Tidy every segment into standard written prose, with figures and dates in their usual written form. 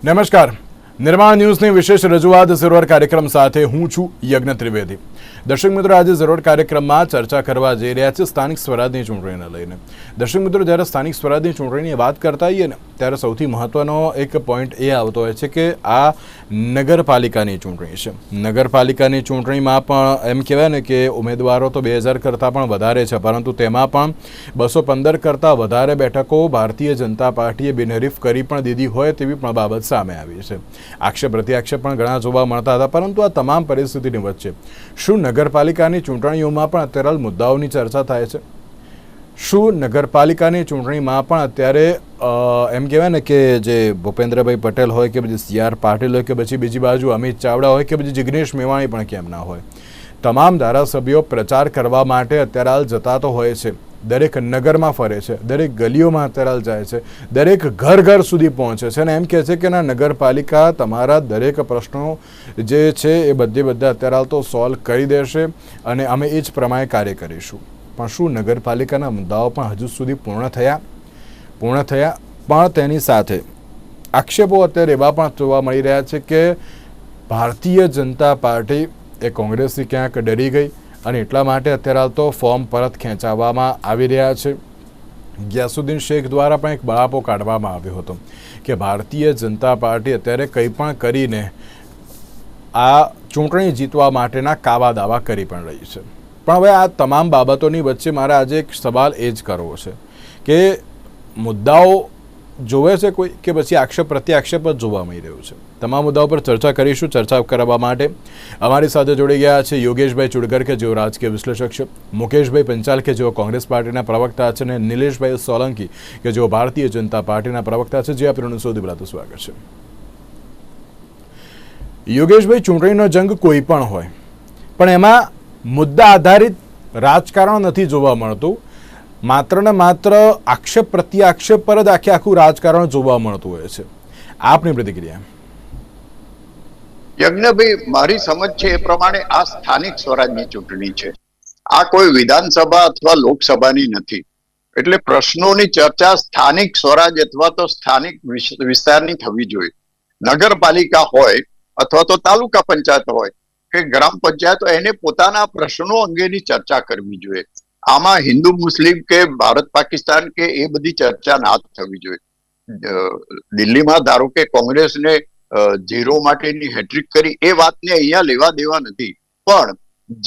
નમસ્કાર. નિર્માણ ન્યૂઝની વિશેષ રજૂઆત ઝરોડ કાર્યક્રમ સાથે હું છું યજ્ઞ ત્રિવેદી. દર્શક મિત્રો, આજે ઝરોડ કાર્યક્રમમાં ચર્ચા કરવા જઈ રહ્યા છે સ્થાનિક સ્વરાજની ચૂંટણીને લઈને. દર્શક મિત્રો, જ્યારે સ્થાનિક સ્વરાજની ચૂંટણીની વાત કરતા હોઈએ ને ત્યારે સૌથી મહત્વનો એક પોઈન્ટ એ આવતો હોય છે કે આ નગરપાલિકાની ચૂંટણી છે. નગરપાલિકાની ચૂંટણીમાં પણ એમ કહેવાય ને કે ઉમેદવારો તો 2000 કરતાં પણ વધારે છે, પરંતુ તેમાં પણ 215 કરતાં વધારે બેઠકો ભારતીય જનતા પાર્ટીએ બિનહરીફ કરી પણ દીધી હોય તેવી પણ બાબત સામે આવી છે. આક્ષેપ પ્રત્યાક્ષેપ પણ ઘણા જોવા મળતા હતા, પરંતુ આ તમામ પરિસ્થિતિની વચ્ચે શું નગરપાલિકાની ચૂંટણીઓમાં પણ અત્યારે હાલ મુદ્દાઓની ચર્ચા થાય છે? શું નગરપાલિકાની ચૂંટણીમાં પણ અત્યારે એમ કહેવાય ને કે જે ભૂપેન્દ્રભાઈ પટેલ હોય કે પછી CR પાટીલ હોય કે પછી બીજી બાજુ અમિત ચાવડા હોય કે પછી જિગ્નેશ મેવાણી પણ કેમ ના હોય, તમામ ધારાસભ્યો પ્રચાર કરવા માટે અત્યારે હાલ જતા તો હોય છે, દરેક નગરમાં ફરે છે, દરેક ગલીઓમાં અત્યારે હાલ જાય છે, દરેક ઘર સુધી પહોંચે છે અને એમ કહે છે કે ના, નગરપાલિકા તમારા દરેક પ્રશ્નો જે છે એ બધા અત્યારે હાલ તો સોલ્વ કરી દેશે અને અમે એ જ પ્રમાણે કાર્ય કરીશું. પણ શું નગરપાલિકાના મુદ્દાઓ પણ હજુ સુધી પૂર્ણ થયા? પણ તેની સાથે આક્ષેપો અત્યારે એવા પણ જોવા મળી રહ્યા છે કે ભારતીય જનતા પાર્ટી એ કોંગ્રેસથી ક્યાંક ડરી ગઈ અને એટલા માટે અત્યારે હાલ તો ફોર્મ પરત ખેંચાવવામાં આવી રહ્યા છે. ગિયાસુદ્દીન શેખ દ્વારા પણ એક બળાપો કાઢવામાં આવ્યો હતો કે ભારતીય જનતા પાર્ટી અત્યારે કંઈ પણ કરીને આ ચૂંટણી જીતવા માટેના કાવા દાવા કરી પણ રહી છે. પણ હવે આ તમામ બાબતોની વચ્ચે મારે આજે એક સવાલ એ જ કરવો છે કે મુદ્દાઓ જોવે છે કોઈ કે પછી આક્ષેપ પ્રત્યાક્ષેપ જ જોવા મળી રહ્યું છે? તમામ મુદ્દાઓ પર ચર્ચા કરીશું. ચર્ચા કરવા માટે અમારી સાથે જોડી ગયા છે યોગેશભાઈ ચુડગર કે જેઓ રાજકીય વિશ્લેષક છે, મુકેશભાઈ પંચાલ કે જેઓ કોંગ્રેસ પાર્ટીના પ્રવક્તા છે અને નિલેશભાઈ સોલંકી કે જેઓ ભારતીય જનતા પાર્ટીના પ્રવક્તા છે. જે આપણું સૌથી પહેલાં તો સ્વાગત છે. યોગેશભાઈ, ચૂંટણીનો જંગ કોઈ પણ હોય પણ એમાં મુદ્દા આધારિત રાજકારણ નથી જોવા મળતું, માત્ર ને માત્ર આક્ષેપ પ્રત્યાક્ષેપ પર જ આખું રાજકારણ જોવા મળતું હોય છે. આપની પ્રતિક્રિયા? યજ્ઞભાઈ, મારી સમજ છે એ પ્રમાણે આ સ્થાનિક સ્વરાજની ચૂંટણી છે, આ કોઈ વિધાનસભા અથવા લોકસભાની નથી. એટલે પ્રશ્નોની ચર્ચા સ્થાનિક સ્વરાજ અથવા તો સ્થાનિક વિસ્તારની થવી જોઈએ. નગરપાલિકા હોય અથવા તો તાલુકા પંચાયત હોય કે ગ્રામ પંચાયત, એને પોતાના પ્રશ્નો અંગેની ચર્ચા કરવી જોઈએ. આમાં હિન્દુ મુસ્લિમ કે ભારત પાકિસ્તાન કે એ બધી ચર્ચા ના થવી જોઈએ. દિલ્હીમાં ધારો કે કોંગ્રેસને 0 માટેની હેટ્રિક કરી, એ વાતને અહીંયા લેવા દેવા નથી, પણ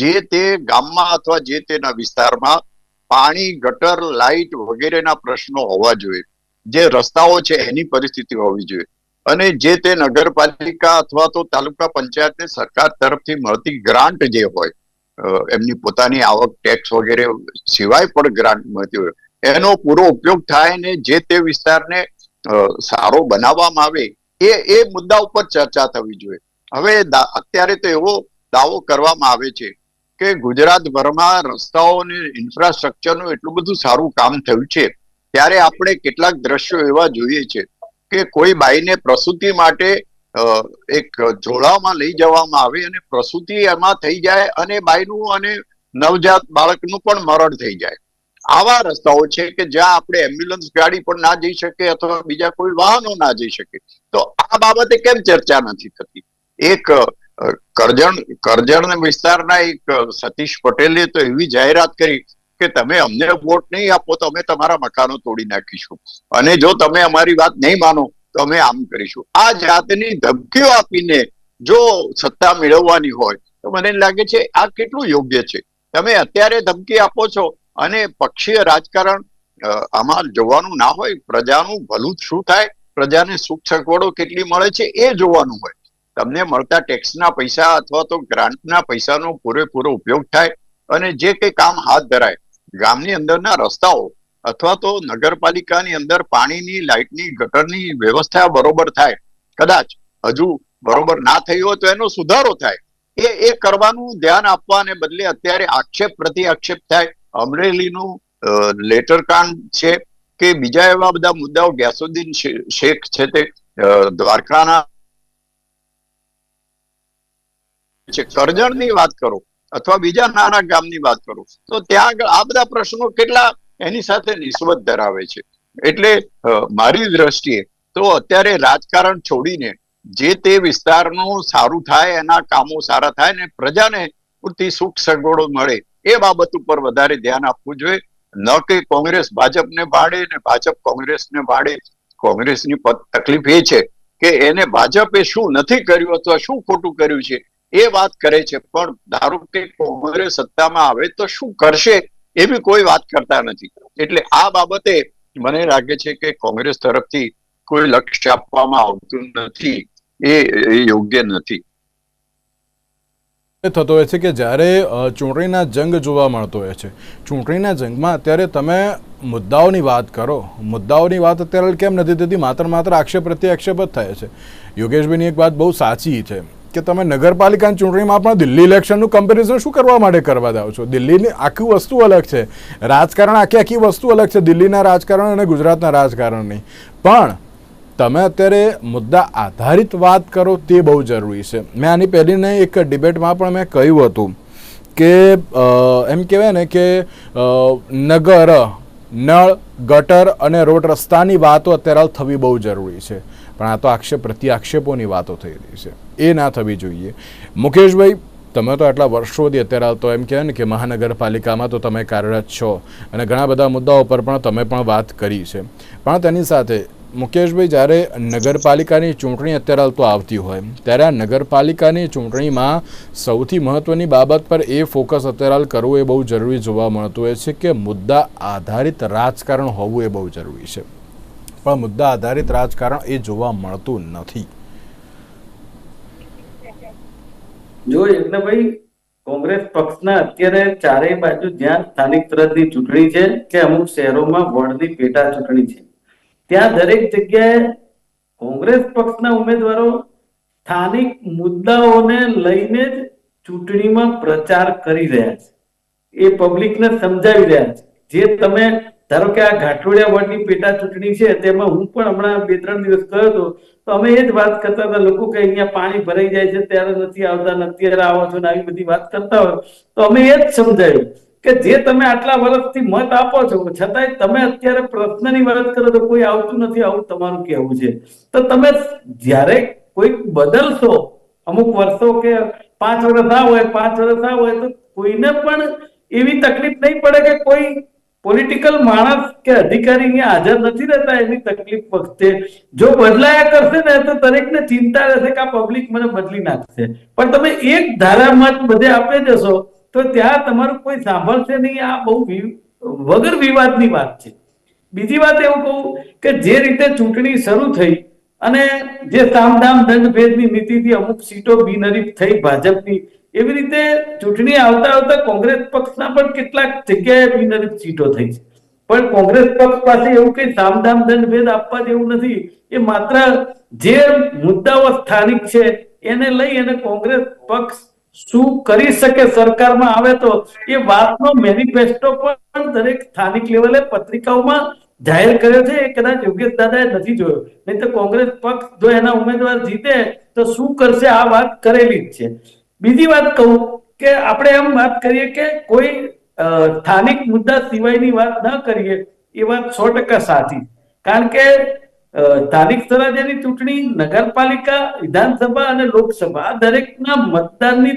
જે તે ગામમાં અથવા જે તેના વિસ્તારમાં પાણી, ગટર, લાઇટ વગેરેના પ્રશ્નો હોવા જોઈએ. જે રસ્તાઓ છે એની પરિસ્થિતિ હોવી જોઈએ અને જે તે નગરપાલિકા અથવા તો તાલુકા પંચાયતને સરકાર તરફથી મળતી ગ્રાન્ટ જે હોય, એમની પોતાની આવક ટેક્સ વગેરે સિવાય પણ ગ્રાન્ટ મળતી હોય, એનો પૂરો ઉપયોગ થાય ને જે તે વિસ્તારને સારો બનાવવામાં આવે, એ મુદ્દા ઉપર ચર્ચા થવી જોઈએ. હવે અત્યારે તો એવો દાવો કરવામાં આવે છે કે ગુજરાતભરમાં રસ્તાઓ અને ઇન્ફ્રાસ્ટ્રક્ચરનું એટલું બધું સારું કામ થયું છે, ત્યારે આપણે કેટલાક દ્રશ્યો એવા જોઈએ છે કે કોઈ બાઈને પ્રસૂતિ માટે એક ઝોલામાં લઈ જવામાં આવે અને પ્રસૂતિ એમાં થઈ જાય અને બાઈનું અને નવજાત બાળકનું પણ મરણ થઈ જાય. આવા રસ્તાઓ છે કે જ્યાં આપણે એમ્બ્યુલન્સ ગાડી પણ ના જઈ શકે અથવા બીજા કોઈ વાહનો ના જઈ શકે. તો આ બાબતે કેમ ચર્ચા નથી થતી? એક કરજણ વિસ્તારના એક સતીશ પટેલે તો એવી જાહેરાત કરી કે તમે અમને વોટ નહીં આપો તો અમે તમારા મકાનો તોડી નાખીશું અને જો તમે અમારી વાત નહીં માનો તો અમે આમ કરીશું. આ જાતની ધમકીઓ આપીને જો સત્તા મેળવવાની હોય તો મને લાગે છે આ કેટલું યોગ્ય છે. તમે અત્યારે ધમકી આપો છો અને પક્ષીય રાજકારણ આમાં જોવાનું ના હોય. પ્રજાનું ભલું શું થાય, પ્રજાને સુખ સગવડો કેટલી મળે છે એ જોવાનું હોય. તમને મળતા ટેક્સના પૈસા અથવા તો ગ્રાન્ટના પૈસાનો પૂરેપૂરો ઉપયોગ થાય અને જે કંઈ કામ હાથ ધરાય, ગામની અંદરના રસ્તાઓ અથવા તો નગરપાલિકાની અંદર પાણીની, લાઇટની, ગટરની વ્યવસ્થા બરોબર થાય, કદાચ હજુ બરોબર ના થઈ હોય તો એનો સુધારો થાય, એ કરવાનું ધ્યાન આપવાને બદલે અત્યારે આક્ષેપ પ્રતિ આક્ષેપ થાય. અમરેલીનું લેટરકાંડ છે કે બીજા એવા બધા મુદ્દાઓ, ગિયાસુદ્દીન શેખ છે તે દ્વારકાના છે, કરજણની વાત કરો અથવા બીજા નાના ગામની વાત કરો તો ત્યાં આગળ આ બધા પ્રશ્નો કેટલા એની સાથે નિસ્બત ધરાવે છે. એટલે મારી દ્રષ્ટિએ તો અત્યારે રાજકારણ છોડીને જે તે વિસ્તારનું સારું થાય, એના કામો સારા થાય ને પ્રજાને પૂરતી સુખ સગવડો મળે એ બાબત ઉપર વધારે ધ્યાન આપવું જોઈએ. ન કે કોંગ્રેસ ભાજપને ભાડે ને ભાજપ કોંગ્રેસને ભાડે. કોંગ્રેસની તકલીફ એ છે કે એને ભાજપે શું નથી કર્યું અથવા શું ખોટું કર્યું છે એ વાત કરે છે, પણ ધારો કે કોંગ્રેસ સત્તામાં આવે તો શું કરશે એવી કોઈ વાત કરતા નથી. એટલે આ બાબતે મને લાગે છે કે કોંગ્રેસ તરફથી કોઈ લક્ષ્ય આપવામાં આવતું નથી, એ યોગ્ય નથી. થતો હોય છે કે જ્યારે ચૂંટણીના જંગ જોવા મળતો હોય છે, ચૂંટણીના જંગમાં અત્યારે તમે મુદ્દાઓની વાત કરો, મુદ્દાઓની વાત અત્યારે કેમ નથી થતી, માત્ર આક્ષેપ પ્રત્યે આક્ષેપ જ થાય છે. યોગેશભાઈની એક વાત બહુ સાચી છે કે તમે નગરપાલિકાની ચૂંટણીમાં પણ દિલ્હી ઇલેક્શનનું કમ્પેરિઝન શું કરવા માટે કરવા જાઓ છો? દિલ્હીની આખી વસ્તુ અલગ છે, રાજકારણ આખી વસ્તુ અલગ છે, દિલ્હીના રાજકારણ અને ગુજરાતના રાજકારણની. પણ તમે અત્યારે મુદ્દા આધારિત વાત કરો તે બહુ જરૂરી છે. મેં આની પહેલીને એક ડિબેટમાં પણ મેં કહ્યું હતું કે એમ કહેવાય ને કે નગર, નળ, ગટર અને રોડ રસ્તાની વાતો અત્યારે થવી બહુ જરૂરી છે, પણ આ તો આક્ષેપ પ્રત્યે આક્ષેપોની વાતો થઈ રહી છે, એ ના થવી જોઈએ. મુકેશભાઈ, તમે તો આટલા વર્ષોથી અત્યારે તો એમ કહેવાય ને કે મહાનગરપાલિકામાં તો તમે કાર્યરત છો અને ઘણા બધા મુદ્દાઓ પર પણ તમે પણ વાત કરી છે. પણ તેની સાથે મુકેશભાઈ, જ્યારે નગરપાલિકાની ચૂંટણી અત્યારે તો આવતી હોય ત્યારે આ નગરપાલિકાની ચૂંટણીમાં સૌથી મહત્ત્વની બાબત પર એ ફોકસ અત્યારે કરવું એ બહુ જરૂરી જોવા મળતું હોય છે કે મુદ્દા આધારિત રાજકારણ હોવું એ બહુ જરૂરી છે, પણ મુદ્દા આધારિત રાજકારણ એ જોવા મળતું નથી. જો એટલે ભાઈ, કોંગ્રેસ પક્ષના અત્યારે ચારેય બાજુ જ્યાં સ્થાનિક સ્વરાજની ચૂંટણી છે કે અમુક શહેરોમાં વોર્ડની પેટા ચૂંટણી છે, ત્યાં દરેક જગ્યાએ કોંગ્રેસ પક્ષના ઉમેદવારો સ્થાનિક મુદ્દાઓને લઈને જ ચૂંટણીમાં પ્રચાર કરી રહ્યા છે, એ પબ્લિકને સમજાવી રહ્યા છે. જે તમે ધારો કે આ ઘાટોડિયા વોર્ડની પેટા ચૂંટણી છે, તેમાં હું પણ હમણાં 2-3 દિવસ ગયો હતો, તો અમે એ જ વાત કરતા હતા. લોકો કે અહીંયા પાણી ભરાઈ જાય છે ત્યારે નથી આવતા, અત્યારે આવો છો ને આવી બધી વાત કરતા હોય, તો અમે એ જ સમજાયું કે જે તમે આટલા વર્ષથી મત આપો છો છતાંય તમે અત્યારે પ્રશ્નની વાત કરો તો કોઈ આવતું નથી, આવું તમારું કહેવું છે. તો તમે જ્યારે કોઈ બદલશો, અમુક વર્ષો કે 5 વર્ષ આ હોય 5 વર્ષ આ હોય, તો કોઈને પણ એવી તકલીફ નહીં પડે કે કોઈ પોલિટિકલ માણસ કે અધિકારી અહીંયા હાજર નથી રહેતા એની તકલીફ વખતે જો બદલાયા કરશે ને તો દરેકને ચિંતા રહેશે કે આ પબ્લિક મને બદલી નાખશે. પણ તમે એક ધારામાં બધે આપી દેશો તો ત્યાં તમારું કોઈ સાંભળશે નહીં. આ બહુ વગર વિવાદની વાત છે. બીજી વાત એવું કહું કે જે રીતે ચૂંટણી શરૂ થઈ અને જે સામદામ દંડ ભેદની નીતિથી અમુક સીટો બિનહરીફ થઈ ભાજપની, એવી રીતે ચૂંટણી આવતા આવતા કોંગ્રેસ પક્ષના પણ કેટલાક જગ્યાએ બિનહરીફ સીટો થઈ છે. પણ કોંગ્રેસ પક્ષ પાસે એવું કઈ સામદામ દંડ ભેદ આપવા જેવું નથી. એ માત્ર જે મુદ્દાઓ સ્થાનિક છે એને લઈ અને કોંગ્રેસ પક્ષ શું કરી શકે સરકારમાં આવે તો એ વાતનો મેનિફેસ્ટો પણ દરેક સ્થાનિક લેવલે પત્રિકાઓમાં જાહેર કર્યો છે. એ કદાચ યોગેશ દાદાએ નથી જોયો, નહીં તો કોંગ્રેસ પક્ષ જો એના ઉમેદવાર જીતે તો શું કરશે આ વાત કરેલી જ છે. બીજી વાત કહું કે આપણે એમ વાત કરીએ કે કોઈ સ્થાનિક મુદ્દા સિવાયની વાત ન કરીએ, એ વાત 100% સાચી. કારણ કે સ્થાનિક સ્વરાજ્યની ચૂંટણી, નગરપાલિકા, વિધાનસભા અને લોકસભા દરેકના મતદાનની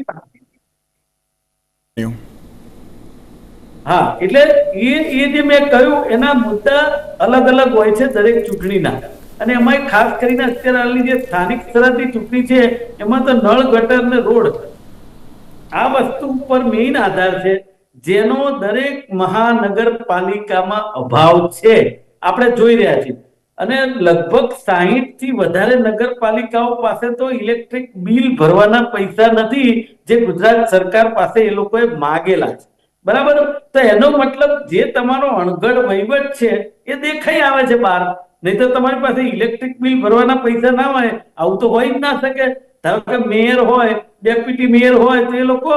હા, એટલે એ જે મેં કહ્યું એના મુદ્દા અલગ અલગ હોય છે દરેક ચૂંટણીના. અને એમાં ખાસ કરીને અત્યારે હાલની જે સ્થાનિક સ્વરાજની ચૂંટણી છે એમાં તો નળ, ગટર ને રોડ આ વસ્તુ ઉપર મેઇન આધાર છે, જેનો દરેક મહાનગરપાલિકામાં અભાવ છે, આપણે જોઈ રહ્યા છીએ. અને લગભગ 60 થી વધારે નગરપાલિકાઓ પાસે તો ઇલેક્ટ્રિક બિલ ભરવાના પૈસા નથી, જે ગુજરાત સરકાર પાસે એ લોકોએ માગેલા છે. બરાબર? તો એનો મતલબ જે તમારો અણઘડ વહીવટ છે એ દેખાઈ આવે છે બહાર. નહીં તો તમારી પાસે ઇલેક્ટ્રિક બિલ ભરવાના પૈસા ના હોય, આવું તો હોય જ ના શકે. ધારો કે મેયર હોય, ડેપ્યુટી મેયર હોય, તો એ લોકો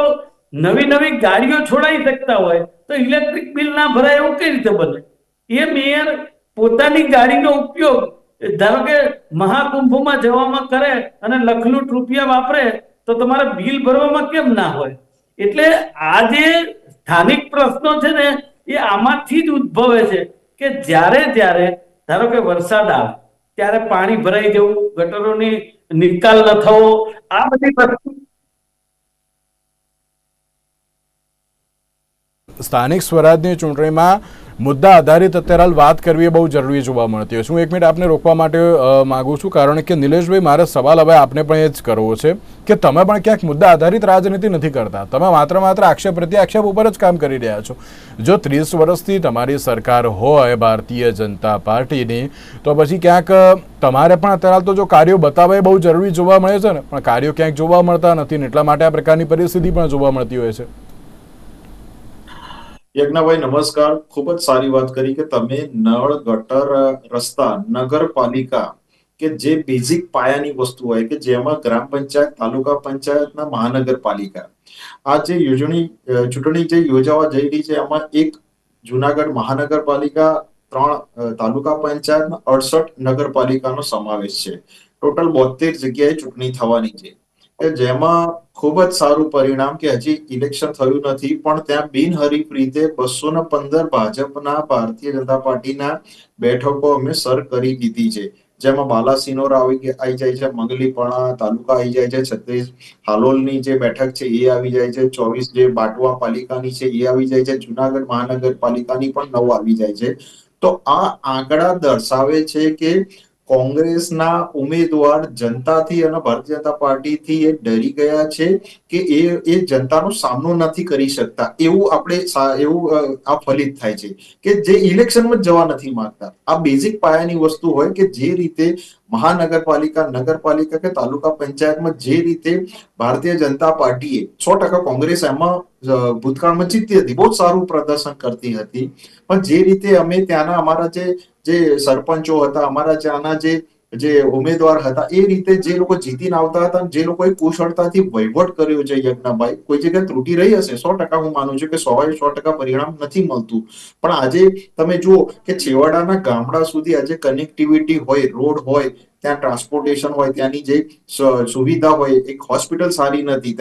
નવી ગાડીઓ છોડાઈ શકતા હોય, તો ઇલેક્ટ્રિક બિલ ના ભરાય એવું કઈ રીતે બને? એ મેયર પોતાની ગાડીનો ઉપયોગ ધારો કે મહાકુંભમાં જવામાં કરે અને લખલૂટ રૂપિયા વાપરે, તો તમારે બિલ ભરવામાં કેમ ના હોય? એટલે આ જે સ્થાનિક પ્રશ્નો છે ને એ આમાંથી જ ઉદ્ભવે છે કે જ્યારે ધારો કે વરસાદ આવે ત્યારે પાણી ભરાઈ જવું, ગટરોની નિકાલ ન થવો, આ બધી વસ્તુ સ્થાનિક સ્વરાજની ચૂંટણીમાં મુદ્દા આધારિત અત્યારે હાલ વાત કરવી એ બહુ જરૂરી જોવા મળતી હોય છે. હું એક મિનિટ આપને રોકવા માટે માગું છું, કારણ કે નિલેશભાઈ, મારો સવાલ હવે આપને પણ એ જ કરવો છે કે તમે પણ ક્યાંક મુદ્દા આધારિત રાજનીતિ નથી કરતા. તમે માત્ર આક્ષેપ પ્રત્યાક્ષેપ ઉપર જ કામ કરી રહ્યા છો. જો 30 વર્ષથી તમારી સરકાર હોય ભારતીય જનતા પાર્ટીની, તો પછી ક્યાંક તમારે પણ અત્યારે હાલ તો જો કાર્યો બતાવવા એ બહુ જરૂરી જોવા મળે છે ને, પણ કાર્યો ક્યાંક જોવા મળતા નથી ને એટલા માટે આ પ્રકારની પરિસ્થિતિ પણ જોવા મળતી હોય છે. યજ્ઞભાઈ નમસ્કાર. ખૂબ જ સારી વાત કરી કે તમે નળ, ગટર, રસ્તા, નગરપાલિકા કે જે બેઝિક પાયાની વસ્તુ હોય કે જેમાં ગ્રામ પંચાયત, તાલુકા પંચાયતના મહાનગરપાલિકા, આ જે ચૂંટણી જે યોજાવા જઈ રહી છે એમાં એક જુનાગઢ મહાનગરપાલિકા, 3 તાલુકા પંચાયત, 68 નગરપાલિકાનો સમાવેશ છે. ટોટલ 72 જગ્યાએ ચૂંટણી થવાની છે, જેમાં ખૂબ જ સારું પરિણામ કે હજી ઇલેક્શન થયું નથી પણ ત્યાં બિનહરીફ રીતે 215 ભાજપના, ભારતીય જનતા પાર્ટીના બેઠકો અમે સર કરી દીધી છે. જેમાં બાલાસિનોર આવી જાય છે, મંગલીપણા તાલુકા આવી જાય છે, 36 હાલોલની જે બેઠક છે એ આવી જાય છે, 24 જે બાટવા પાલિકાની છે એ આવી જાય છે, જુનાગઢ મહાનગરપાલિકાની પણ 9 આવી જાય છે. તો આ આંકડા દર્શાવે છે કે કોંગ્રેસના ઉમેદવાર જનતાથી અને ભારતીય જનતા પાર્ટીથી એ ડરી ગયા છે કે એ જનતાનો સામનો નથી કરી શકતા, એવું આ ફલિત થાય છે કે જે ઇલેક્શનમાં જવા નથી માંગતા. આ બેઝિક પાયાની વસ્તુ હોય કે જે રીતે મહાનગરપાલિકા, નગરપાલિકા કે તાલુકા પંચાયતમાં જે રીતે ભારતીય જનતા પાર્ટીએ 100% કોંગ્રેસ એમાં ભૂતકાળમાં જીતી હતી, બહુ સારું પ્રદર્શન કરતી હતી, પણ જે રીતે અમે ત્યાંના અમારા જે સરપંચો હતા, અમારા ત્યાંના જે ઉમેદવાર હતા, એ રીતે જે લોકો જીતીને આવતા હતા, જે લોકોએ કુશળતાથી વહીવટ કર્યો છે યજ્ઞભાઈ, કોઈ જગ્યાએ ત્રુટી રહી હશે, 100% હું માનું છું કે 100% પરિણામ નથી મળતું, પણ આજે તમે જુઓ કે છેવાડાના ગામડા સુધી આજે કનેક્ટિવિટી હોય, રોડ હોય, ત્યાં ટ્રાન્સપોર્ટેશન હોય, ત્યાંની જે સુવિધા હોય, એક હોસ્પિટલ સારી નથી.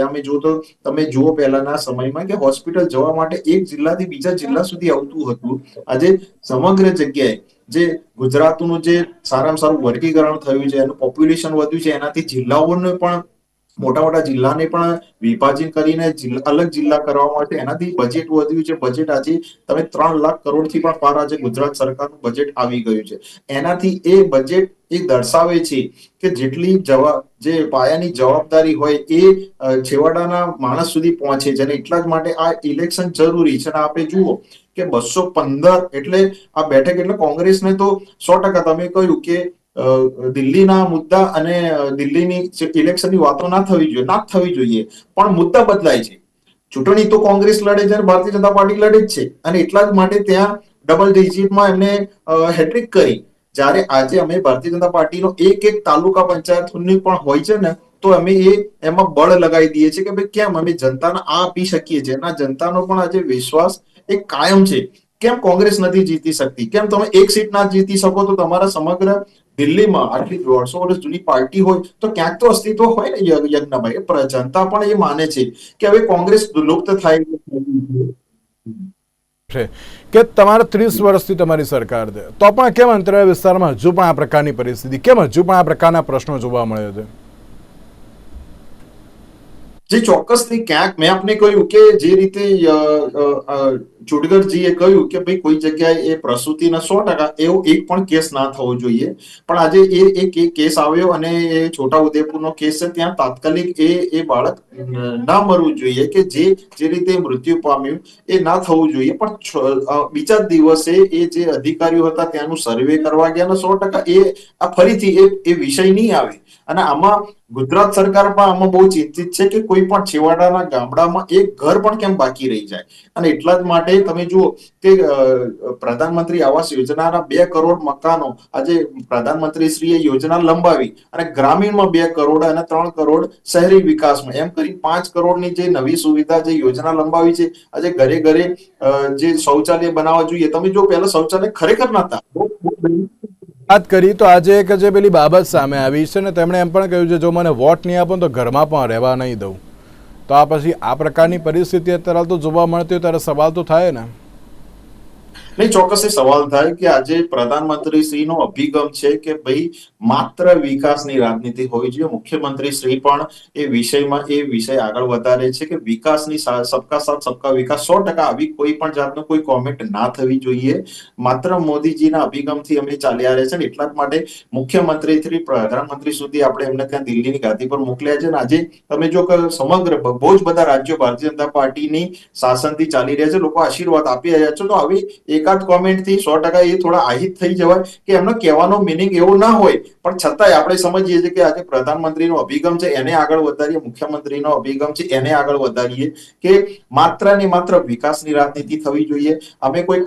તમે જુઓ પહેલાના સમયમાં કે હોસ્પિટલ જવા માટે એક જિલ્લાથી બીજા જિલ્લા સુધી આવતું હતું. આજે સમગ્ર જગ્યાએ જે ગુજરાતનું જે સારામાં સારું વર્ગીકરણ થયું છે, એનું પોપ્યુલેશન વધ્યું છે, એનાથી જિલ્લાઓને પણ મોટા જિલ્લાને પણ વિભાજન કરીને અલગ જિલ્લા કરવામાં આવે છે, એનાથી બજેટ વધ્યું છે. બજેટ આજે તમે 3 લાખ કરોડથી પણ પાર આજે ગુજરાત સરકારનું બજેટ આવી ગયું છે. એનાથી એ બજેટ એ દર્શાવે છે કે જેટલી જે પાયાની જવાબદારી હોય એ છેવાડાના માણસ સુધી પહોંચે છે, અને એટલા જ માટે આ ઇલેક્શન જરૂરી છે. અને આપણે જુઓ કે 215 એટલે આ બેઠક, એટલે કોંગ્રેસને તો 100% તમે કહ્યું કે દિલ્હીના મુદ્દા અને દિલ્હીની ઇલેક્શનની વાતો ના થવી જોઈએ, પણ મુદ્દા બદલાય છે. ચૂંટણી તો કોંગ્રેસ લડે છે અને ભારતીય જનતા પાર્ટી લડે જ છે, અને એટલા જ માટે ત્યાં ડબલ ડિજિટમાં એમને હેટ્રિક કરી. જ્યારે આજે અમે ભારતીય જનતા પાર્ટીનો એક તાલુકા પંચાયતની પણ હોય છે ને, તો અમે એમાં બળ લગાવી દઈએ છીએ કે ભાઈ કેમ અમે જનતાને આ આપી શકીએ છીએ, અને જનતાનો પણ આજે વિશ્વાસ એક કાયમ છે. કેમ કોંગ્રેસ નથી જીતી શકતી? કેમ તમે એક સીટ ના જીતી શકો તો તમારા સમગ્ર દિલ્હીમાં આટલી 150 વર્ષ જૂની પાર્ટી હોય તો ક્યાંક તો અસ્તિત્વ હોય ને યજ્ઞભાઈ. જનતા પણ એ માને છે કે હવે કોંગ્રેસ લુપ્ત થાય છે કે તમારે 30 વર્ષથી તમારી સરકાર છે, તો પણ કેમ અંતરિયાળ વિસ્તારમાં હજુ પણ આ પ્રકારની પરિસ્થિતિ, કેમ હજુ પણ આ પ્રકારના પ્રશ્નો જોવા મળે છે? જે ચોક્કસથી ક્યાંક મેં આપને કહ્યું કે જે રીતે ચુડગરજીએ કહ્યું કે ભાઈ કોઈ જગ્યાએ એ પ્રસૂતિના 100% એવો એક પણ કેસ ના થવો જોઈએ, પણ આજે એક કેસ આવ્યો અને એ છોટાઉદેપુરનો કેસ છે. ત્યાં તાત્કાલિક એ બાળક ના મરવું જોઈએ, કે જે રીતે મૃત્યુ પામ્યું એ ના થવું જોઈએ, પણ બીજા દિવસે એ જે અધિકારીઓ હતા ત્યાંનું સર્વે કરવા ગયા, 100% એ આ ફરીથી એ વિષય નહીં આવે. અને આમાં ગુજરાત સરકાર પણ આમાં બહુ ચિંતિત છે કે કોઈ પણ છેવાડાના ગામડામાં એક ઘર પણ કેમ બાકી રહી જાય. અને એટલા જ માટે તમે જુઓ કે પ્રધાનમંત્રી આવાસ યોજનાના 2 કરોડ મકાનો આજે પ્રધાનમંત્રી શ્રીએ યોજના લંબાવી અને ગ્રામીણમાં 2 કરોડ અને 3 કરોડ શહેરી વિકાસમાં, એમ કરી 5 કરોડની જે નવી સુવિધા જે યોજના લંબાવી છે. આજે ઘરે ઘરે જે શૌચાલય બનાવવા જોઈએ, તમે જો પહેલા શૌચાલય ખરેખર નતા. વાત કરી તો આજે એક જે પેલી બાબત સામે આવી છે ને, તેમણે એમ પણ કહ્યું છે જો મને વોટ નહીં આપો તો ઘરમાં પણ રહેવા નહીં દઉં. તો આ પછી આ પ્રકારની પરિસ્થિતિ અત્યારે તો જોવા મળતી હોય ત્યારે સવાલ તો થાય ને. નહીં, ચોક્કસ એ સવાલ થાય કે આજે પ્રધાનમંત્રી શ્રીનો અભિગમ છે કે ભાઈ માત્ર વિકાસની રાજનીતિ હોવી જોઈએ. મુખ્યમંત્રી શ્રી પણ એ વિષય આગળ વધારે છે કે વિકાસની સબકા સાથ સબકા વિકાસ 100% આવી કોઈ પણ જાતનો કોઈ કોમેન્ટ ના થવી જોઈએ. માત્ર મોદીજીના અભિગમથી અમે ચાલ્યા રહે છે ને એટલા જ માટે મુખ્યમંત્રીથી પ્રધાનમંત્રી સુધી આપણે એમને ત્યાં દિલ્હીની ગાદી પર મોકલ્યા છે. અને આજે તમે જો સમગ્ર બહુ જ બધા રાજ્યો ભારતીય જનતા પાર્ટીની શાસનથી ચાલી રહ્યા છે, લોકો આશીર્વાદ આપી રહ્યા છે, તો આવી એકાદ કોમેન્ટથી 100% એ થોડા આહિત થઈ જવાય કે એમનો કહેવાનો મિનિંગ એવો ના હોય, પણ છતાંય આપણે સમજીએ છીએ કે આજે પ્રધાનમંત્રીનો અભિગમ છે એને આગળ વધારીએ, મુખ્યમંત્રીનો અભિગમ છે એને આગળ વધારીએ કે માત્ર ને માત્ર વિકાસની રાજનીતિ થવી જોઈએ. અમે કોઈ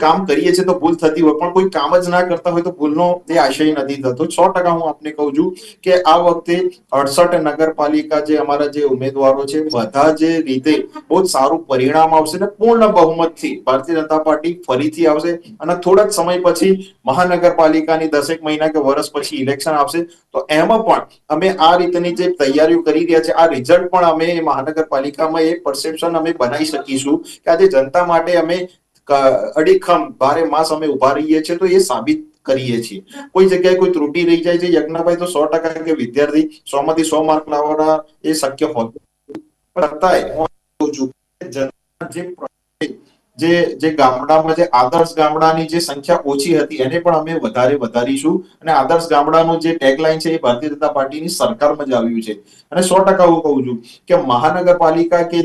કામ કરીએ છીએ તો ભૂલ થતી હોય, પણ કોઈ કામ જ ના કરતા હોય તો ભૂલનો એ આશય નથી થતો. 100% હું આપને કહું છું કે આ વખતે 68 નગરપાલિકા જે અમારા જે ઉમેદવારો છે બધા જે રીતે બહુ જ સારું પરિણામ આવશે ને પૂર્ણ બહુમતથી ભારતીય જનતા પાર્ટી ફરીથી આવશે. અને થોડા જ સમય પછી મહાનગરપાલિકાની 10 મહિના કે વર્ષ પછી ઇલેક્શન આવશે, તો એમાં પણ અમે આ રીતની જે તૈયારીઓ કરી રહ્યા છે, આ રિઝલ્ટ પણ અમે મહાનગરપાલિકામાં એ પરસેપ્શન અમે બનાવી શકીશું કે આજે જનતા માટે અમે અડીખમ બારે માસ અમે ઉભા રહીએ છીએ, તો એ સાબિત કરીએ છીએ. કોઈ જગ્યાએ કોઈ ત્રુટિ રહી જાય છે યજ્ઞભાઈ, તો 100% કે વિદ્યાર્થી 100 માંથી 100 માર્ક લાવવાના એ શક્ય હોતું, પણ છતાંય હું કહું છું કે જે ગામડામાં જે આદર્શ ગામડાની જે સંખ્યા ઓછી હતી એને પણ અમે વધારીશું. અને આદર્શ ગામડાનું જે ટેગલાઇન છે એ ભારતીય જનતા પાર્ટીની સરકારમાં જ આવ્યું છે. અને 100% હું કહું છું કે મહાનગરપાલિકા કે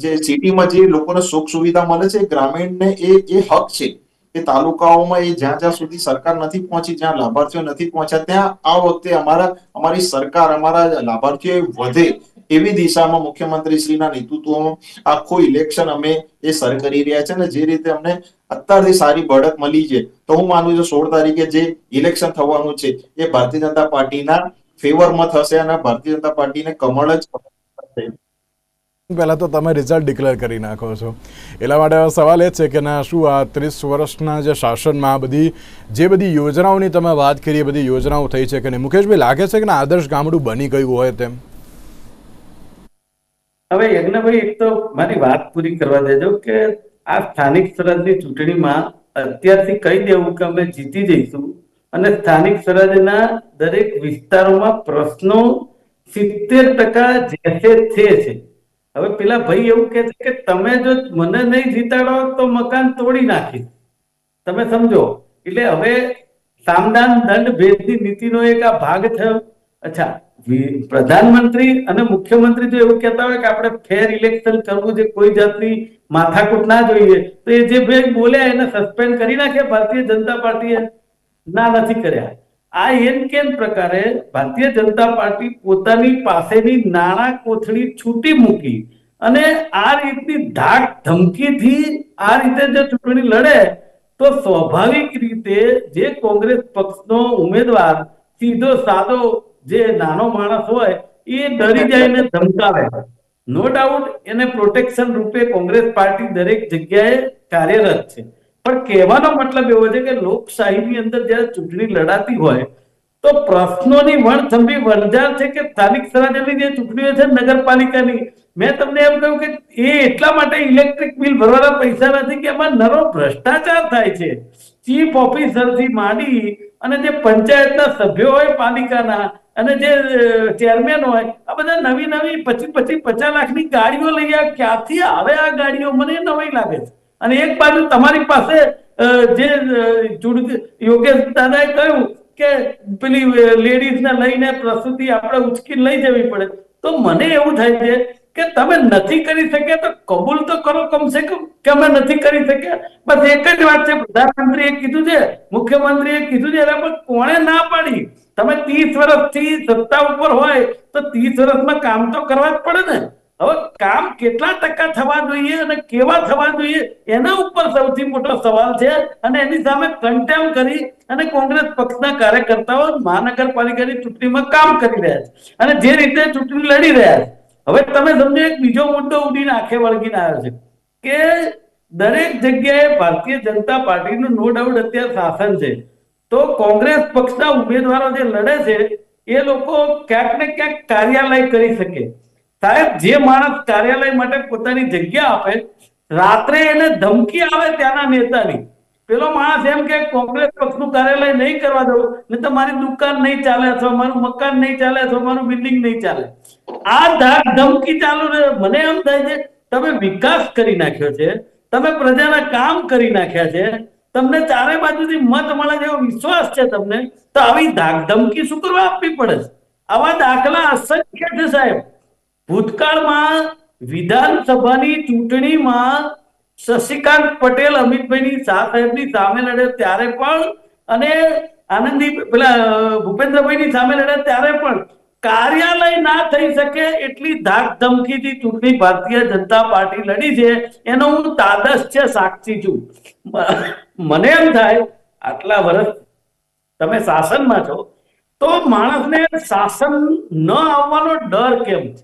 જે સિટીમાં જે લોકોને સુખ સુવિધા મળે છે ગ્રામીણને એ હક છે કે તાલુકાઓમાં એ જ્યાં સુધી સરકાર નથી પહોંચી, જ્યાં લાભાર્થીઓ નથી પહોંચ્યા, ત્યાં આ વખતે અમારી સરકાર અમારા લાભાર્થીઓ વધે એવી દિશામાં મુખ્યમંત્રી શ્રીના નેતૃત્વમાં આખું ઇલેક્શન અમે એ સર કરી રહ્યા છે. અને જે રીતે અમને અત્યારથી સારી બઢત મળી છે, તો હું માનું છું 16 તારીખે જે ઇલેક્શન થવાનું છે એ ભારતીય જનતા પાર્ટીના ફેવરમાં થશે અને ભારતીય જનતા પાર્ટીને કમળ જ થશે. પહેલા તો તમે રિઝલ્ટ ડિક્લેર કરી નાખો છો, એટલા માટે સવાલ એ છે કે ના શું આ 30 વર્ષના જે શાસનમાં જે બધી યોજનાઓની તમે વાત કરી એ બધી યોજનાઓ થઈ છે કે નહીં? મુકેશભાઈ, લાગે છે કે ના આદર્શ ગામડું બની ગયું હોય તેમ? હવે યજ્ઞભાઈ, એક તો મારી વાત પૂરી કરવા દેજો કે આ સ્થાનિક સ્વરાજની ચૂંટણીમાં અત્યારથી કહી દેવું કે અમે જીતી જઈશું અને સ્થાનિક સ્વરાજના દરેક વિસ્તારોમાં પ્રશ્નો 70% જે છે. હવે પેલા ભાઈ એવું કે છે કે તમે જો મને નહીં જીતાડો તો મકાન તોડી નાખીશ, તમે સમજો. એટલે હવે સામદાન દંડ ભેદની નીતિનો એક આ ભાગ થયો. અચ્છા, પ્રધાનમંત્રી અને મુખ્યમંત્રી જો એવું કહેતા હોય કે આપણે ફેર ઇલેક્શન કરવું છે, કોઈ જાતની માથાકૂટ ના જોઈએ, તો એ જે ભાઈ બોલ્યા એને સસ્પેન્ડ કરી નાખ્યા ભારતીય જનતા પાર્ટીએ? ના, નથી કર્યા. આ એમ કેમ પ્રકારે ભારતીય જનતા પાર્ટી પોતાની પાસેની નાણાં કોથળી છૂટી મૂકી અને આ રીતની ધાક ધમકીથી આ રીતે જો ચૂંટણી લડે, તો સ્વાભાવિક રીતે જે કોંગ્રેસ પક્ષનો ઉમેદવાર સીધો સાદો જે નાનો માણસ હોય એ ડરી જાય ને ધમકાવે. નો ડાઉટ એને પ્રોટેક્શન રૂપે કોંગ્રેસ પાર્ટી દરેક જગ્યાએ કાર્યરત છે, પણ કહેવાનો મતલબ એવો છે કે લોકશાહીની અંદર જ્યારે ચૂંટણી લડાતી હોય તો પ્રશ્નોની વણથંભી વણઝાર છે કે સ્થાનિક સ્વરાજ્યની જે ચૂંટણીઓ છે નગરપાલિકાની, મેં તમને એમ કહ્યું કે એ એટલા માટે ઇલેક્ટ્રિક બિલ ભરવાના પૈસા નથી કે એમાં નરો ભ્રષ્ટાચાર થાય છે. ચીફ ઓફિસરથી માંડી અને જે પંચાયતના સભ્યો હોય પાલિકાના અને જે ચેરમેન હોય, આ બધા નવી 50 લાખની ગાડીઓ લઈ આવે. ક્યાંથી આવે આ ગાડીઓ? મને નવાઈ લાગે છે. અને એક બાજુ તમારી પાસે જે યોગેશ દાદાએ કહ્યું કે પેલી લેડીઝને લઈને પ્રસૂતિ આપણે ઉચકી લઈ જવી પડે, તો મને એવું થાય છે કે તમે નથી કરી શક્યા તો કબૂલ તો કરો કમસે કમ કે અમે નથી કરી શક્યા. બસ એક જ વાત છે, પ્રધાનમંત્રીએ કીધું છે, મુખ્યમંત્રીએ કીધું છે, એના પર કોણે ના પાડી? તમે 30 વર્ષથી સત્તા ઉપર હોય તો 30 વર્ષમાં કામ તો કરવા જ પડે ને. હવે કામ કેટલા ટકા થવા જોઈએ અને કેવા થવા જોઈએ એના ઉપર સૌથી મોટો સવાલ છે. અને એની સામે કન્ટેમ કરી અને કોંગ્રેસ પક્ષના કાર્યકર્તાઓ મહાનગરપાલિકાની ચૂંટણીમાં કામ કરી રહ્યા છે અને જે રીતે ચૂંટણી લડી રહ્યા છે. હવે તમે સમજો, એક બીજો મુદ્દો ઉડીને આંખે વળગીને આવ્યો છે કે દરેક જગ્યાએ ભારતીય જનતા પાર્ટીનું નો ડાઉટ અત્યારે શાસન છે, તો કોંગ્રેસ પક્ષના ઉમેદવારો જે લડે છે એ લોકો ક્યાંક ને ક્યાંક કાર્યાલય કરી શકે. સાહેબ, જે માણસ કાર્યાલય માટે પોતાની જગ્યા આપે રાત્રે એને ધમકી આવે ત્યાંના નેતાની. પેલો માણસ એમ કે કોંગ્રેસ પક્ષનું કાર્યાલય નહીં કરવા દઉં ને તો મારી દુકાન નહીં ચાલે અથવા મારું મકાન નહીં ચાલે અથવા મારું બિલ્ડિંગ નહીં ચાલે. આ ધાક ધમકી ચાલુ રહે. મને એમ થાય છે તમે વિકાસ કરી નાખ્યો છે, તમે પ્રજાના કામ કરી નાખ્યા છે, તમને ચારે બાજુથી મત મળે જેવો વિશ્વાસ છે તમને, તો આવી ધાક ધમકી શું કરવા આપવી પડે છે? આવા દાખલા અસંખ્ય છે સાહેબ. ભૂતકાળમાં વિધાનસભાની ચૂંટણીમાં શશિકાંત પટેલ અમિતભાઈની શાહ સાહેબની સામે લડે ત્યારે પણ, અને આનંદી પેલા ભૂપેન્દ્રભાઈની સામે લડે ત્યારે પણ કાર્યાલય ના થઈ શકે એટલી ધાક ધમકીથી ચૂંટણી ભારતીય જનતા પાર્ટી લડી છે. એનો હું તાદશ્ય સાક્ષી છું. મને એમ થાય આટલા વર્ષ તમે શાસનમાં છો તો માણસને શાસન ન આવવાનો ડર કેમ છે?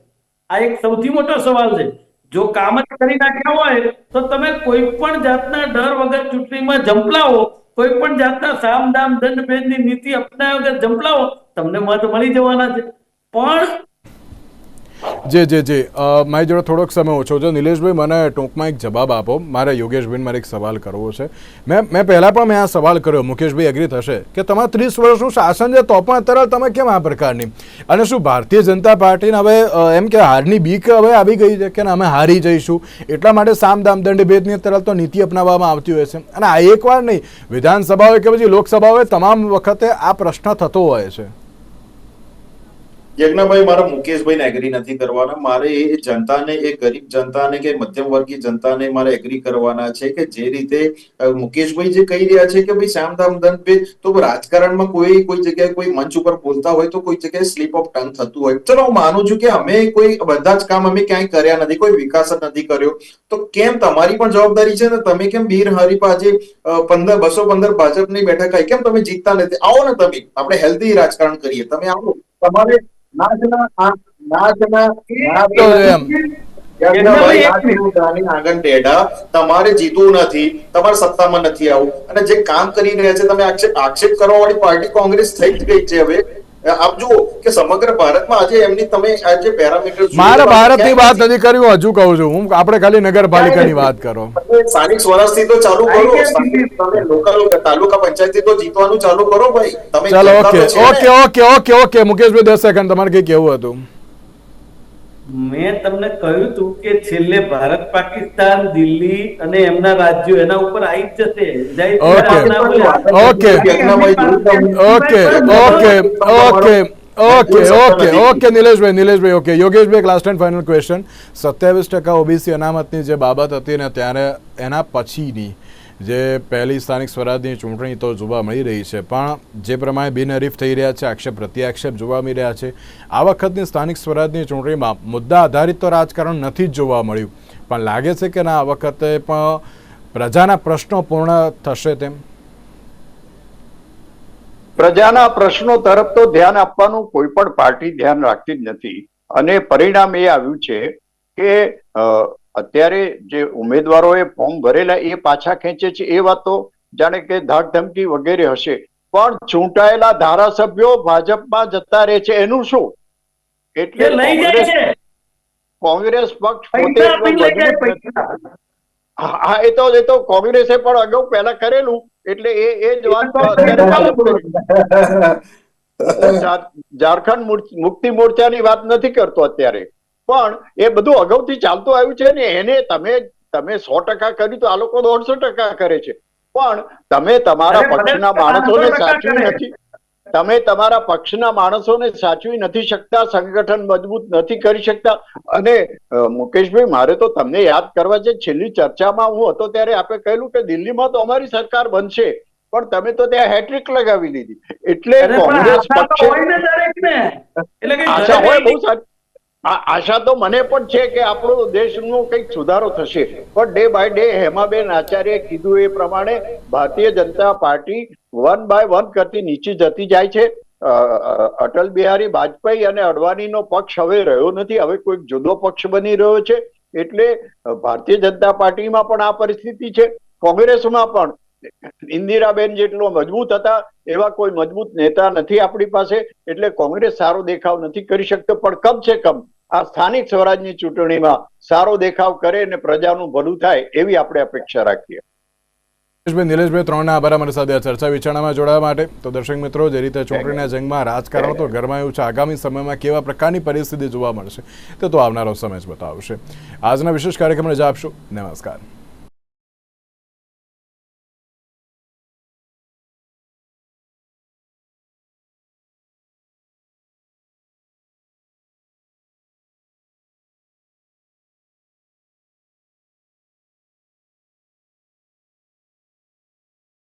આ એક સૌથી મોટો સવાલ છે. જો કામ જ કરી નાખ્યા હોય તો તમે કોઈ પણ જાતના ડર વગર ચૂંટણીમાં ઝંપલાવો, કોઈ પણ જાતના સામ દામ દંડ ભેદની નીતિ અપનાવ્યા વગર ઝંપલાવો, તમને મત મળી જવાના છે. પણ જી મારી જોડે થોડોક સમય ઓછો છે. નિલેશભાઈ, મને ટૂંકમાં એક જવાબ આપો. મારે યોગેશભાઈ મારે એક સવાલ કરવો છે. મેં પહેલાં પણ મેં આ સવાલ કર્યો, મુકેશભાઈ એગ્રી થશે કે તમારા 30 વર્ષનું શાસન છે તો પણ અત્યારે તમે કેમ આ પ્રકારની, અને શું ભારતીય જનતા પાર્ટીને હવે એમ કે હારની બીક હવે આવી ગઈ છે કે અમે હારી જઈશું એટલા માટે સામ દામ દંડ ભેદની અત્યારે તો નીતિ અપનાવવામાં આવતી હોય છે? અને આ એકવાર નહીં, વિધાનસભા હોય કે પછી લોકસભા હોય, તમામ વખતે આ પ્રશ્ન થતો હોય છે. યજ્ઞભાઈ, મારા મુકેશભાઈને એગ્રી નથી કરવાના. મારે એ જનતાને, એ ગરીબ જનતાને કે મધ્યમ વર્ગીય જનતાને મારે એગ્રી કરવાના છે કે જે રીતે મુકેશભાઈ જે કહી રહ્યા છે કે ભાઈ સામદામ દંડ ભેદ, તો રાજકારણમાં કોઈ જગ્યાએ કોઈ મંચ ઉપર બોલતા હોય તો કોઈ જગ્યાએ સ્લીપ ઓફ ટંગ થતું હોય. ચલો હું માનું છું કે અમે કોઈ બધા જ કામ અમે ક્યાંય કર્યા નથી, કોઈ વિકાસ જ નથી કર્યો, તો કેમ તમારી પણ જવાબદારી છે ને, તમે કેમ બિર હરીફ આજે 215 ભાજપની બેઠક આવી, કેમ તમે જીતતા નથી? આવો ને તમે, આપણે હેલ્ધી રાજકારણ કરીએ. તમે આવો, તમારે તમારે જીતવું નથી, તમારે સત્તામાં નથી આવું, અને જે કામ કરી રહ્યા છે તમે આક્ષેપ કરવા વાળી પાર્ટી કોંગ્રેસ થઈ જ ગઈ છે. હવે આપ જુઓ કે સમગ્ર ભારતમાં આજે એમની તમે આજે પેરામીટર, મારે ભારતની વાત નથી કરી, હું હજુ કહું છું, હું આપણે ખાલી નગરપાલિકાની વાત કરો. સ્થાનિક સ્વરાજથી તો ચાલુ કરો, તમે લોકલ તાલુકા પંચાયતથી તો જીતવાનું ચાલુ કરો ભાઈ. તમે ચાલો, ઓકે મુકેશભાઈ 10 સેકન્ડ, તમારે કઈ કેવું હતું? મેં તમને કહ્યું હતું કે છેલ્લે ભારત પાકિસ્તાન, દિલ્હી અને એમના રાજ્યો એના ઉપર આવી જ જશે. Okay Nileshbhai, okay Yogeshbhai, last and final question. 27% OBC અનામતની જે બાબત હતી ને, ત્યારે એના પછીની જે પહેલી સ્થાનિક સ્વરાજની ચૂંટણી તો જોવા મળી રહી છે, પણ જે પ્રમાણે બિનહરીફ થઈ રહ્યા છે, આક્ષેપ પ્રત્યાક્ષેપ જોવા મળી રહ્યા છે, આ વખતની સ્થાનિક સ્વરાજની ચૂંટણીમાં મુદ્દા આધારિત તો રાજકારણ નથી જ જોવા મળ્યું, પણ લાગે છે કે ના આ વખતે પણ પ્રજાના પ્રશ્નો પૂર્ણ થશે તેમ? પ્રજાના પ્રશ્નો તરફ તો ધ્યાન આપવાનું કોઈ પણ પાર્ટી ધ્યાન રાખતી જ નથી, અને પરિણામ એ આવ્યું છે કે અત્યારે જે ઉમેદવારોએ ફોર્મ ભરેલા એ પાછા ખેંચે છે. એ વાત તો જાણે કે ધાક ધમકી વગેરે હશે, પણ ચૂંટાયેલા ધારાસભ્યો ભાજપમાં જતા રહે છે, એનું શું? એટલે કોંગ્રેસ પક્ષ હા, એ તો કોંગ્રેસે પણ અગાઉ પહેલા કરેલું, એટલે એ જ વાત ઝારખંડ મુક્તિ મોરચાની વાત નથી કરતો અત્યારે, પણ એ બધું અગાઉથી ચાલતું આવ્યું છે ને. એને તમે 100% કર્યું તો આ લોકો 150% કરે છે, પણ તમે તમારા પક્ષના માણસોને સાચવી નથી, તમે તમારા પક્ષના માણસોને સાચવી નથી શકતા, સંગઠન મજબૂત નથી કરી શકતા. અને મુકેશભાઈ, મારે તો તમને યાદ કરવા છે, છેલ્લી ચર્ચામાં હું હતો ત્યારે આપણે કહેલું કે દિલ્હીમાં તો અમારી સરકાર બનશે, પણ તમે તો ત્યાં હેટ્રિક લગાવી દીધી. એટલે કોંગ્રેસ પક્ષે આશા હોય, બહુ સારી આશા તો મને પણ છે કે આપણો દેશનો કંઈક સુધારો થશે, પણ ડે બાય ડે હેમાબેન આચાર્યએ કીધું એ પ્રમાણે ભારતીય જનતા પાર્ટી 1 by 1 કરતી નીચે જતી જાય છે. અટલ બિહારી વાજપેયી અને અડવાણીનો પક્ષ હવે રહ્યો નથી, હવે કોઈક જુદો પક્ષ બની રહ્યો છે. એટલે ભારતીય જનતા પાર્ટીમાં પણ આ પરિસ્થિતિ છે, કોંગ્રેસમાં પણ ઇન્દિરાબેન જેટલો મજબૂત હતા એવા કોઈ મજબૂત નેતા નથી આપણી પાસે, એટલે કોંગ્રેસ સારો દેખાવ નથી કરી શકતો. પણ કમ છે કમ આ સ્થાનિક સ્વરાજની ચૂંટણીમાં સારો દેખાવ કરે અને પ્રજાનું ભલું થાય એવી આપણે અપેક્ષા રાખીએ. નિલેશભાઈ, ત્રણના આભાર અમારી સાથે આ ચર્ચા વિચારણામાં જોડાવા માટે. તો દર્શક મિત્રો, જે રીતે ચૂંટણીના જંગમાં રાજકારણ તો ગરમાયું છે, આગામી સમયમાં કેવા પ્રકારની પરિસ્થિતિ જોવા મળશે તે તો આવનારો સમય જ બતાવશે. આજના વિશેષ કાર્યક્રમને રજા આપશો. નમસ્કાર.